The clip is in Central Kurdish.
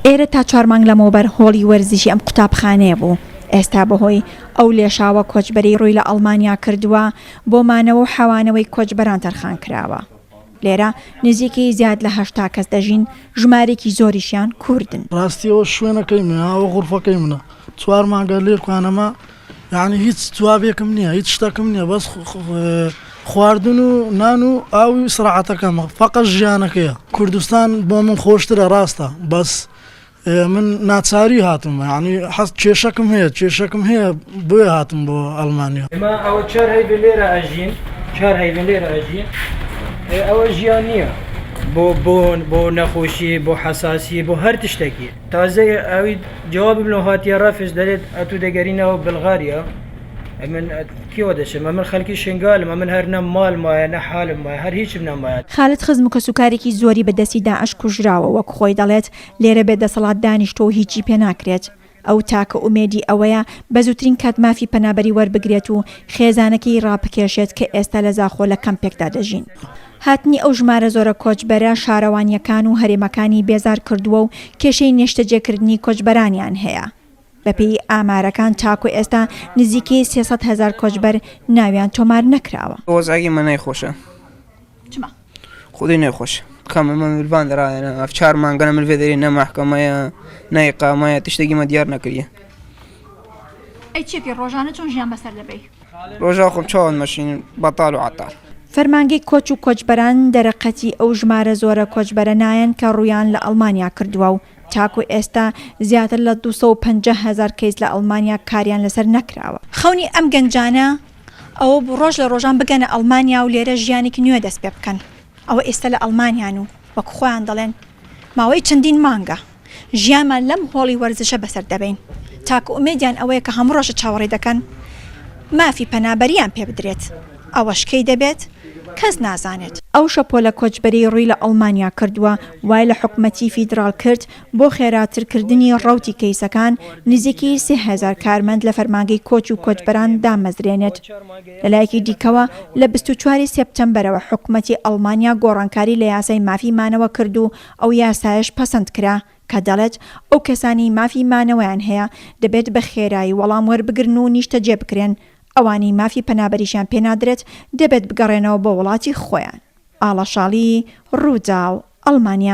ئێرە تا 4 مانگ لەمەوبەر هۆڵی وەرزشی ئەم قوتابخانەیە بوو. ئێستا بەهۆی ئەو لێشاوە کۆچبەری ڕووی لە ئەڵمانیا کردووە بۆ مانەوە و حەوانەوەی کۆچبەران تەرخان کراوە. لێرە نزیکەی زیاد لە 80 کەس دەژین، ژمارێکی زۆریشیان کوردن. ڕاستیەوە شوێنەکەی منە، ئەوە غورفەکەی منە. 4 مانگە لێکوانەمە، یعنی هیچ توابێکم نییە، هیچ شتێکم نییە، بەس خواردن و نان و ئاوی سرعەتەکەمە، فەقەت ژیانەکەیە. کوردستان بۆ من خۆشترە ڕاستە، بەس من ناچاری هاتم، یعنی کێشەکەم هەیە بۆیە هاتم بۆ ئەڵمانیا. ئێمە ئەوە 4 هەیڤن لێرە ئەژین، 4 هەیڤن لێرە ئەژین، ئەوە ژیان نییە بۆ بۆن، بۆ نەخۆشی، بۆ حەساسی، بۆ هەر تشتێکی. تازە ئەوی جواب بنەوە هاتیە ڕەفش دەرێت ئەتو دەگەرینەوە بلغاریا. من کیوە دەچم، من خەڵکی شنگالم، من هەر نە ماڵ مایە، نە حالم مایە، هەر هیچم نەمایە. خالد خزم و کەسوکارێکی زۆری بەدەستی داعش کوژراوە، وەک خۆی دەڵێت لێرە بێدەسەڵات دانیشتۆ هیچی پێ ناکرێت. ئەو تاکە ئومێدی ئەوەیە بە زووترین کات مافی پەنابەری وەربگرێت و خێزانەکەی ڕابکێشێت کە ئێستا لە زاخۆ لە کەمپێکدا دەژین. هاتنی ئەو ژمارە زۆرە کۆچبەرە شارەوانیەکان و هەرێمەکانی بێزار کردووە و کێشەی نیشتەجێکردنی کۆچبەرانیان هەیە. بەپێی ئامارەکان تاکو ئێستا نزیکەی 300,000 کۆچبەر ناویان تۆمار نەکراوە. وەزعی من نەیخۆشە. چما؟ خودی نەیخۆش. کەم ملوان دەڕایەنە 4 مانگە ملوێ دەری نە مەحکەمەیە، نە ئیقامەیە، تشتێکی مە دیار نەکردیە. ئەی چێکی ڕۆژانە چۆن ژیان بەسەر دەبێ؟ ڕۆژا خۆم چاوان مەشین بەتاڵ و عەتاڵ. فەرمانگەی کۆچ و کۆچبەران دەرەقەتی ئەو ژمارە زۆرە کۆچبەرە نایەن کە ڕوویان لە ئەڵمانیا کردووە و تاکو ئێستا زیاتر لە 250,000 کەیس لە ئەڵمانیا کاریان لەسەر نەکراوە. خەونی ئەم گەنجانە ئەوە ڕۆژ لە ڕۆژان بگەنە ئەڵمانیا و لێرە ژیانێکی نوێ دەست پێ بکەن. ئەوە ئێستا لە ئەڵمانیان و وەک خۆیان دەڵێن ماوەی چەندین مانگە ژیانمان لەم هۆڵی وەرزشە بەسەر دەبین. تاکو ئومێدیان ئەوەیە کە هەموو ڕۆژە چاوەڕێ دەکەن مافی پەنابەریان پێ بدرێت. ئەوەشکەی دەبێت کەس نازانێت. ئەو شەپۆلە کۆچبەری ڕووی لە ئەڵمانیا کردووە وای لە حکومەتی فیدراڵ کرد بۆ خێراترکردنی ڕەوتی کەیسەکان نزیکی 30,000 کارمەند لە فەرمانگەی کۆچ و کۆچبەران دامەزرێنێت. لەلایەکی دیکەوە لە 24 سێپتەمبەرەوە حکومەتی ئەڵمانیا گۆڕانکاری لە یاسای مافی مانەوە کرد و ئەو یاسایش پەسەند کرا کە دەڵێت ئەو کەسانی مافی مانەوەیان هەیە دەبێت بە خێرایی وەڵام وەربگرن و نیشتە جێ بکرێن. ئەوانی مافی پەنابەریشیان پێنادرێت دەبێت بگەڕێنەوە بۆ وڵاتی خۆیان. ئاڵەشاڵی ڕوودا و ئەڵمانیا.